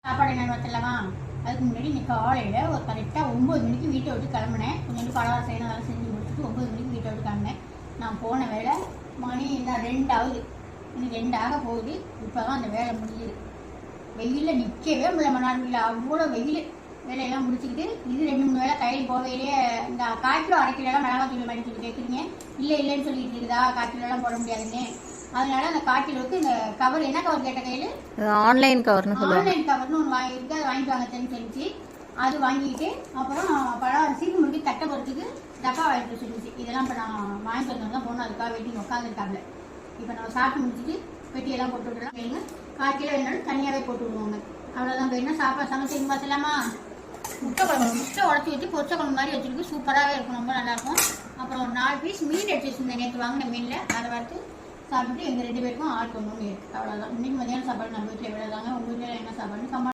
சாப்பாடு என்ன வச்சலாமா? அதுக்கு முன்னாடி இன்னைக்கு காலையில் ஒரு கரெக்டாக 9 மணிக்கு வீட்டை விட்டு கிளம்புனேன். கொஞ்சம் பலகாரம் செய்யணும், அதெல்லாம் செஞ்சு முடிச்சுட்டு 9 மணிக்கு வீட்டை விட்டு கிளம்புனேன். நான் போன வேலை மணி என்ன 2 ஆகுது, இன்னும் 2 ஆக போகுது. இப்போ தான் அந்த வேலை முடியுது. வெயிலில் நிற்கவே முடியல, மணி அவ்வளோ வெயில். வேலையெல்லாம் முடிச்சுக்கிட்டு இது 2-3 வேலை கையில் போகையிலேயே இந்த 1/4 கிலோ 1/2 கிலோலாம் மிளகா தூள் மாதிரி சொல்லி கேட்குறீங்க. இல்லைன்னு சொல்லிட்டு இருக்குதா, 1/4 கிலோலாம் போட முடியாதுன்னு. அதனால அந்த 1/4 கிலோவுக்கு இந்த கவர், என்ன கவர் கேட்ட கையில் ஆன்லைன் கவர்னு சொல்லுவாங்க. ஆன்லைன் கவர்னு ஒன்று வாங்கிட்டு அதை வாங்கிட்டு வாங்கன்னு சொல்லிச்சு. அது வாங்கிட்டு அப்புறம் பழம் சீப்பு முடிக்க தட்டை போகிறதுக்கு டப்பா வாங்கிட்டு சொல்லிச்சு. இதெல்லாம் இப்போ நான் வாங்கிட்டு வந்தோம் தான் போகணும். அதுக்காக வெயிட்டிங் உட்காந்துருக்காங்க. இப்போ நம்ம சாப்பிட்டு முடிச்சுட்டு பெட்டியெல்லாம் போட்டு விடலாம். வேணுங்க 1/4 கிலோ வேணாலும் தனியாகவே போட்டு விடுவாங்க. அவ்வளோதான். வேணும்னா சாப்பாடு சமைச்சு பார்த்துலாமா? முட்டை உடச்சி வச்சு பொரிச்ச குழம்பு மாதிரி வச்சுருக்கு. சூப்பராகவே இருக்கும், ரொம்ப நல்லாயிருக்கும். அப்புறம் ஒரு 4 பீஸ் மீன் எடுத்து வச்சுருந்தேன், நேற்று வாங்கின மீனில். அதை வறுத்து சாப்பிட்டு எங்கள் 2 பேருக்கும் ஆள் கொண்டு இருக்குது. அவ்வளோதான். இன்னைக்கு மதியானம் சாப்பாடு நம்ம வீட்டில் விடாதாங்க. உங்கள் வீட்டில் என்ன சாப்பாடுன்னு